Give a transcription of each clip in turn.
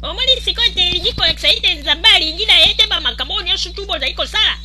omuli sikote lijiko eksaite nzamba lingina yete bamakamoni yosu tubo zaiko sala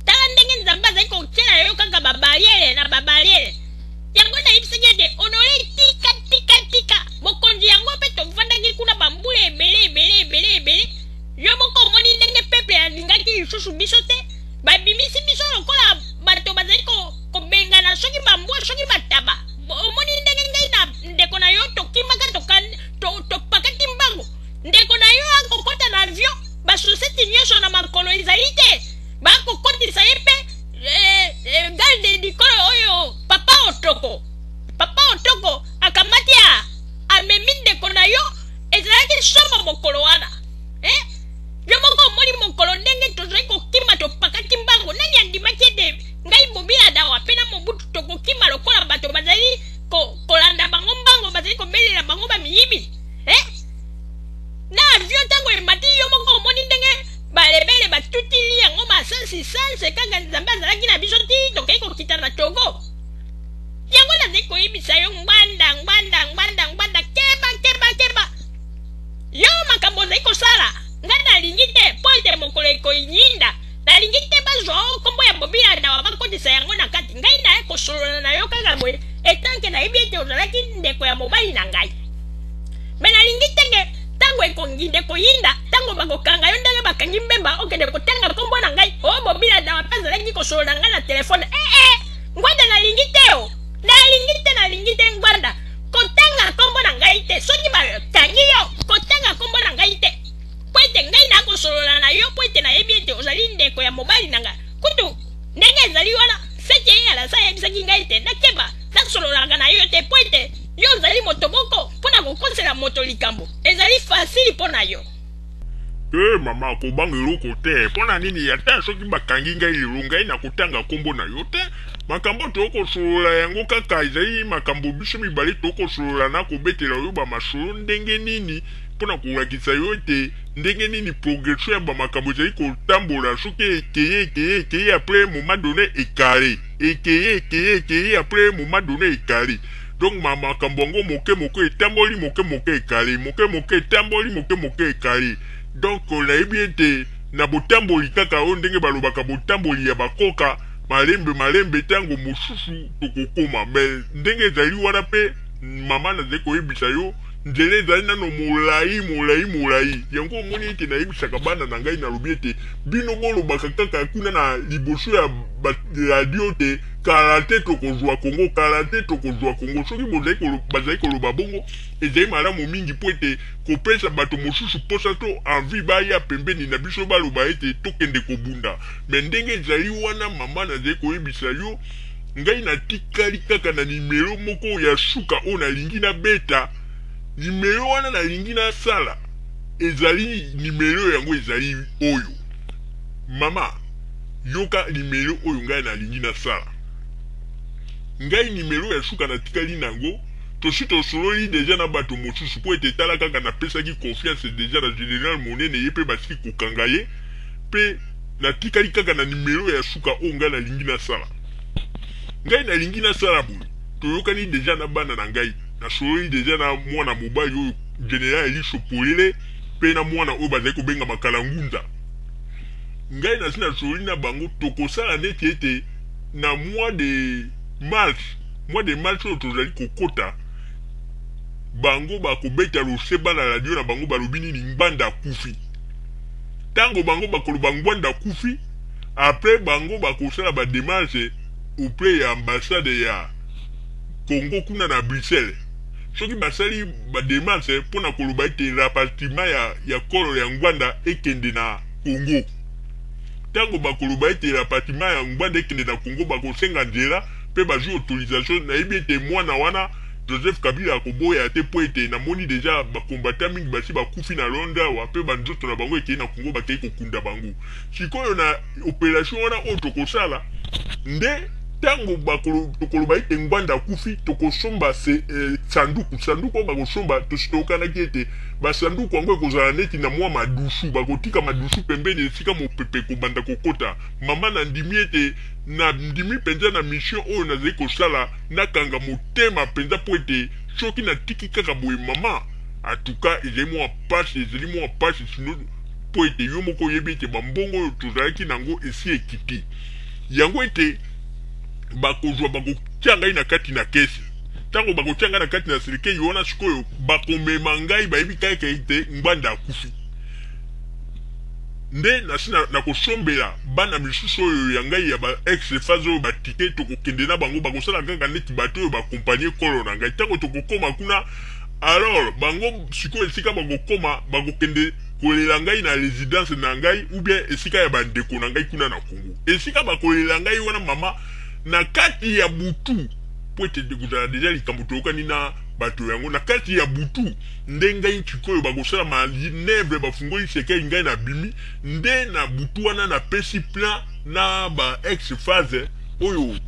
tala ndenge nzamba zaiko tela yo kanga babaliele na babaliele yango na ibisegede onole tika bokonzi yango pe tovandaki kuna bambule ebele yo moko omoni ndenge peple alingaki lisusu biso te babimisi biso lokola bato bazali kobengana soki bambwa soki bataba omoni ndenge ngai na ndeko na yo tokimaka topakati mbango ndeko na yo akokota na avion basoseti nyonso na makolo ezali te bakokotisa ye mpe galde dikolo oyo papa otoko akamati amemi ndeko na yo ezalaki somo mokolo wana yo moko omoni mokolo ndenge tozali kokima topakati mbango nani andimaki ete ngai mobila dawa mpe na mobutu tokokima lokola bato bazali kolanda bango mbango bazali kobelela bango bamiyibi na avion ntango emati yo moko omoni ndenge balebele batutili yango masansi sanse kaka nzambe azalaki na biso ti tokei kokita na togo yango nazali koyebisa yo ngbanda keba yo makambo ozali kosala ngai nalingi te po ete mokolo ekoyinyinda nalingi te bazwa kombo ya mobila dawa bakotisa yango na kati ngai naye kosolola na yo kaka boye etanke nayebi ete ozalaki ndeko ya mobali na ngai me nalingi tenge ntango ekongi ndeko yinda ntango bakokanga yo ndenge bakangi mbemba okende kotanga kombo na ngai o mobila dawa mpe azalaki kosolola ngai na telefone ngwanda nalingi te ngwanda kotanga kombo na ngai te soki bakangi yo kotanga kombo na ngai te po ete ngai nakosolola na yo po ete nayebi ete ozali ndeko ya mobali na ngai kutu ndenge ezali wana feti eyala sa yebisaki ngai te nakeba nasololaka na yo te po ete yo ozali moto moko mpona kokosela moto likambo ezali fasili mpo na yo mama kobanga eloko te mpona nini ata soki bakangi ngai lelo ngai nakotanga kombo na yo te makambo tokosolola yango kaka ezali makambo biso mibale tokosolola na kobetela yo bamasolo ndenge nini mpona kolakisa yo ete ndenge nini progression ya bamakambo ezali kotambola soki ekeye après moment donné ekare ekeye après moment donné ekare donc makambo yango moke etamboli moke ekare moke etamboli moke ekare donc nayebi ete na botamboli kaka oyo ndenge balobaka botamboli ya bakoka malembe ntango mosusu tokokoma me ndenge ezali wana mpe mama nazali koyebisa yo nzela ezali nano molai yango omoni ete nayebisaka bana na ngai nalobi ete bino bolobaka kaka kuna na liboso ya radio te kala te tokozwa kongo soki bazali koloba bongo ezali malamu mingi mpo ete kopesa bato mosusu mposa to envie baya pembeni na biso baloba ete tokende kobunda me ndenge ezali wana mama nazali koyebisa yo ngai natikali kaka na nimero moko ya suka oyo nalingi nabeta nimero wana nalingi nasala ezali nimero yango ezali oyo mama yoka nimero oyo ngai nalingi nasala ngai nimero ya suka natikali nango tosi tosololi deja na bato mosusu po ete tala kaka napesaki confiance deja na général monene ye mpe basiki kokanga ye mpe natikali kaka na nimero ya suka oyo ngai nalingi nasala ngai nalingi nasala boye toyokani deja na bana na ngai nasololi deja na mwana mobali oyo général Elisho Polele mpe na mwana oyo bazali kobenga Makalangunza ngai nasi nasololi na bango tokosala neti ete na mois de mars oyo tozali kokota bango bakobeta loseba na radio na bango balobi nini ngbanda akufi ntango bango bakoloba ngbanda akufi apres bango bakosala bademarshe auprès ya ambassade ya Congo kuna na Bruxelles soki basali bademarshe mpona koloba ete rapatriement ya kolo ya ngbanda ekende na Congo ntango bakoloba ete rapatriement ya ngbanda ekende na Congo bakosenga nzela mpe bazwi autorisation nayebi ete mwana wana Joseph Kabila akoboya te po ete namoni deja bakombata mingi basi bakufi na Londres awa mpe banzoto na bango ekei na Congo bakei kokunda bango sikoyo na operation wana oyo tokosala nde ntango tokoloba ete ngbanda akufi tokosomba sanduku oyo bakosomba tositokanaki ete basanduku yango ekozala neti na mwa madusu bakotika madusu pembeni esika mopepe kobanda kokota mama na ndimi ete na ndimi mpenza na mission oyo nazali kosala nakanga motema mpenza po ete soki natiki kaka boye mama en tout cas ezali mwa passe sino po ete yo moko yebi ete bambongo oyo tozalaki nango esi ekiti yango ete bakozwa bakotia ngai na kati na kesi ntango bakotia ngai na kati na serikali wana sikoyo bakomema ngai bayebi kaka ete ngbanda akufi nde nasi nakosombela bana misusu oyo ya ngai ya ba ex phase oyo batike tokokende na bango bakosala kaka neti bato oyo bakompanie kolo na ngai ntango tokokoma kuna alors bango sikoyo esika bakokoma bakokende kolela ngai na résidence na ngai ou bien esika ya bandeko na ngai kuna na Kongo esika bakolela ngai wana mama na kati ya butu po ete dekozala deja likambo toyokani na bato yango na kati ya butu nde ngai sikoyo bakosala manevre bafungoli sekei ngai na bimi nde na butu wana na pesi plan na ba ex phase oyo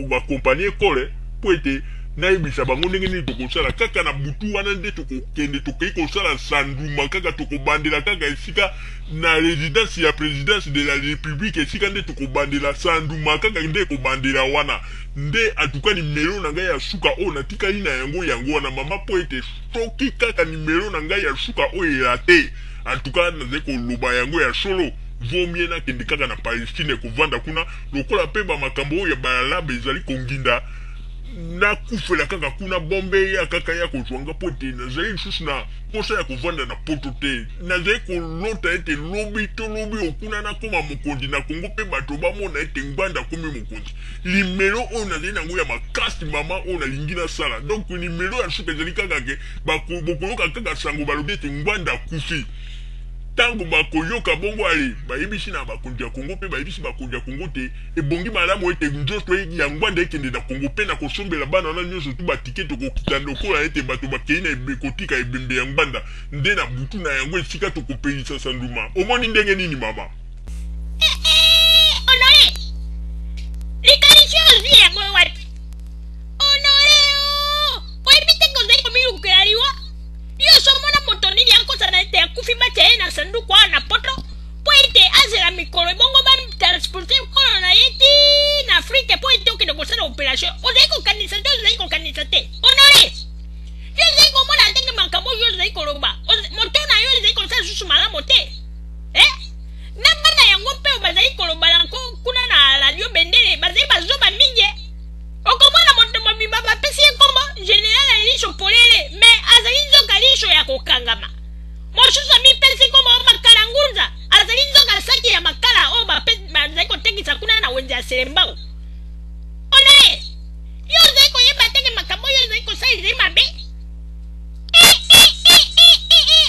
bakompanie kole po ete nayebisa bango ndenge nini tokosala kaka na butu wana nde tokokende tokei kosala sanduma kaka tokobandela kaka esika na résidence ya présidence de la république esika nde tokobandela sanduma kaka nde kobandela wana nde atuka nimero na ngai ya suka oyo natikali na yango wana mama po ete soki kaka nimero na ngai ya suka oyo ya te atuka nazali koloba yango ya solo vomie nakende kaka na Palestine kovanda kuna lokola mpe bamakambo oyo ya bayalabe ezali konginda nakufela kaka kuna bombe ya kaka ya kozwanga po ete nazali lisusu na posa ya kovanda na poto te nazali kolota ete lobi to lobi okuna nakoma mokonzi na Kongo mpe bato bamona ete ngbanda akomi mokonzi limero oyo nazali nango ya makasi mama oyo nalingi nasala donc limero ya suka ezali kaka ke bokoyoka kaka sango balobi ete ngbanda akufi tango bakoyoka bongo ale bayebisi na bakonzi ya Kongo mpe bayebisi bakonzi ya Kongo te ebongi malamu ete nzoto ya ngbanda ekende na Kongo mpe na kosombela bana wana nyonso tu batike tokokita lokola ete bato bakei na kotika ebembe ya ngbanda nde na butu na yango esika tokopelisa sanduma omoni ndenge nini mama Honore likalisho ozi yango wapi Honore oyebite kozali komilukelaliwa yo somona moto nini yakosana ete akufi bachaye na sanduku na poto po ete azela mikolo ebongo bamtransporte kono na yeti na Afrique po ete okende kosala operation ozali kokanisa te ozali kokanisa te Honore yo ozali komona ndenge makambo oyo ozali koloba moto na yo ozali kosala susu malamu te na bana yango mpe bazali koloba yango kuna na radio bendele bazali bazoba mingi okomona moto mobimba bapesi ye nkombo général Elisho Polele me azali nzoka lisho ya kokangama mosusu amipesi nkombo makala ngunza azali nzoka saki ya makala oyo bazali kotekisa kuna na wenze ya Selembao Honore yo ozali koyeba tenge makambo oyo ozali kosala ezali mabe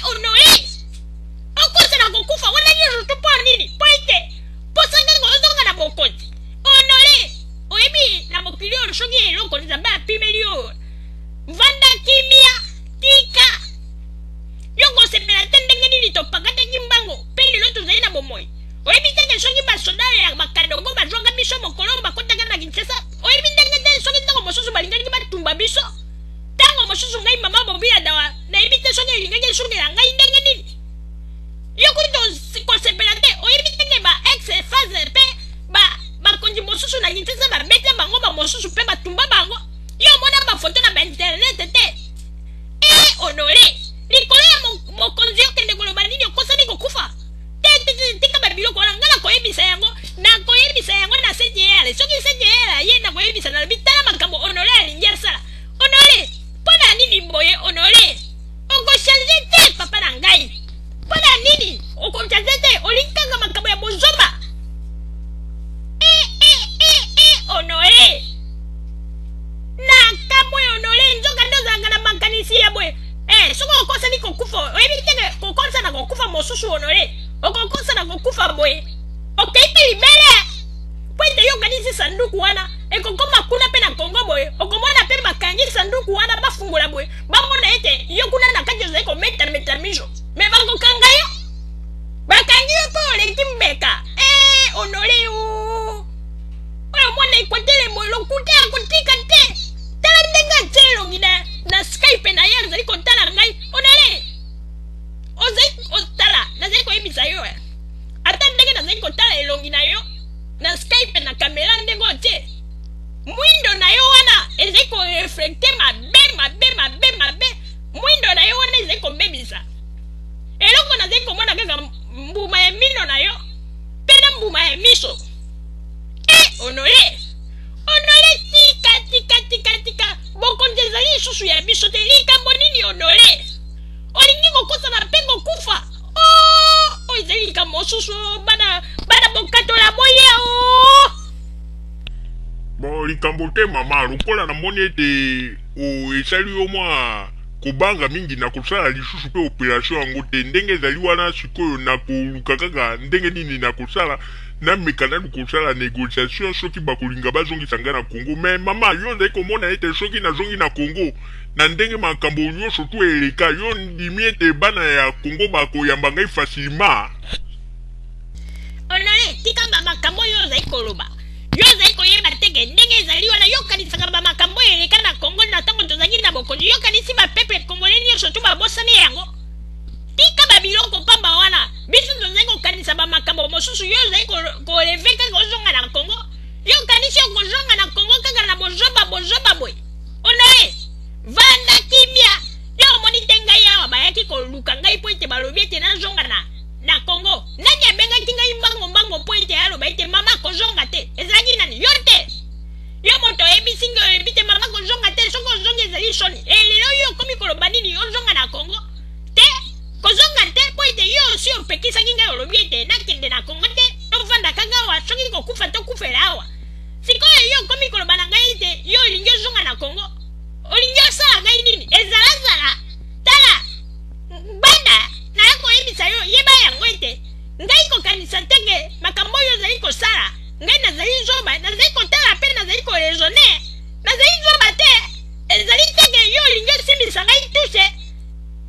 Honore okosala kokufa wana nyonso to mpo nini po ete posangani kozonga na bokonzi Honore oyebi na mokili oyo soki eloko nzambe apimeli oyo vanda kimia tika yo kosepela te ndenge nini topakataki mbango mpe lelo tozali na bomoi oyebi teke soki basoda ya bakadongo bazwanga biso mokolo bakotaka na Kinshasa oyebi ndenge te soki ntango mosusu balingaki batumba biso ntango mosusu ngai mama bobila dawa nayebi te soki elingaki esungela ngai ndenge nini yo kuti kosepela te oyebi teke ba ex phase mpe bakonzi mosusu na Kinshasa babeta bango bamosusu mpe batumba bango yo mona bafoto na bainternet te Honore likolo ya mokonzi okende koloba nini okosani kokufa tika babiloko wana nga nakoyebisa yango na CDR soki CDR ye nakoyebisa na bitala makambo Honore alingi asala Honore mpona nini boye Honore okochange te papa na ngai mpona nini okochange te olinkanga makambo ya bozoba Honore na kamwe Honore nzoka ndozanga na makanisi ya bwe soko okosani kokufa oyebi tenge kokosa na kokufa mosusu Honore okokosa na kokufa bwe okeipi libele po ete yo okanisi sanduku wana ekokoma kuna mpe na Kongo bwe okomona mpe bakangi sanduku wana bafungola bwe bamona ete yo kuna na kati ozali kometa miso me bakokanga yo bakangi yo mpe oleki mbeka Honore oyo mwana ikwatele molokuta akotika te tala ndenge atyelongi na Skype na ye azali kotala ngai Honore ozali kotala nazali koyebisa yo ata ndenge nazali komona kaka mbuma ya mino na yo pena mbuma ya miso Honore tika bokonjeza li susu ya miso te likambo nini Honore olingi kokosa na pengo kufa ezali likambo susu bana bokatola moya Bon likambo te mama lokola na moni ete esali yo mwa kubanga mingi na kusala lisusu pe operation yango te ndenge ezali wana sikoyo na koluka kaka ndenge nini na kusala na mekana kusala négociation soki bakolinga bazongisa nga na Congo mais mama yo nzali komona ete soki nazongi na Congo na ndenge makambo nyonso tu eleka yo ndimi ete bana ya Congo bakoyamba ngai facilement Honore tika makambo yo nzali koloba yo nzali koyeba teke ndenge ezali wana yo kanisaka bamakambo eleka na Congo na ntango tozangi na bokonzi yo kanisi bapeple congolais nyonso tu babosani yango tika babiloko pamba wana biso tozali kokanisa bamakambo mosusu yo ozali koleve kaka ozonga na Congo yo kanisi okozonga na Congo kaka na bozoba boye Honore vanda kimia yo omoni te ngai awa bayaki koluka ngai po ete balobi ete nazonga na Congo nani abengaki ngai mbango po ete aloba ete mama kozonga te ezalaki nani yo te yo moto oyebisi ngai oyebi te mama kozonga te soki ozonga ezali soni lelo yo okomi koloba nini ozonga na Congo te kozonga te po ete yo osi opekisaki ngai olobi ete nakende na Congo te tovanda kaka awa soki kokufa tokufela awa sikoyo yo okomi koloba na ngai ete yo olingi ozonga na Congo olingi osala ngai nini ezalazala tala bana naya koyebisa yo yeba yango ete ngai kokanisa teke makambo oyo ozali kosala ngai nazali zoba nazali kotala mpe nazali korezone nazali zoba te ezali teke yo olingi osimbisa ngai tuse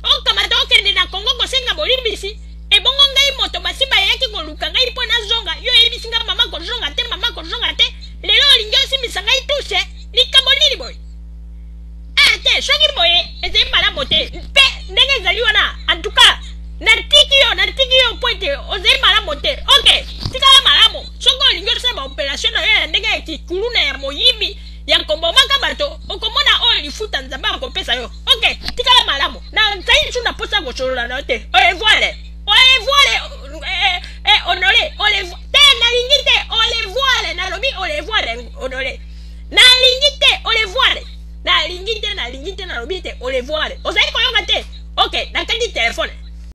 okamata okende na Congo kosenga bolimbisi ebongo ngai moto basi bayaki koluka ngai mpo nazonga yo oyebisi nga mama kozonga te lelo olingi osimbisa ngai tuse likambo nini boye te soki boye ezali malamu te mpe ndenge ezali wana antuka natiki yo po ete ozali malamu te ok tikala malamu soki olingi osala baoperation na yo ya ndenge ya kikuluna ya moyibi ya kobomaka bato okomona oyo lifuta nzambe akopesa yo ok tikala malamu na nzali nsu na posa kosolola na yo te olevoile Honore te nalingi te olevoile nalobi olevoile Honore nalingi te olevoile nalingi te nalobi te olevoile ozali koyoka te ok nakandi telefone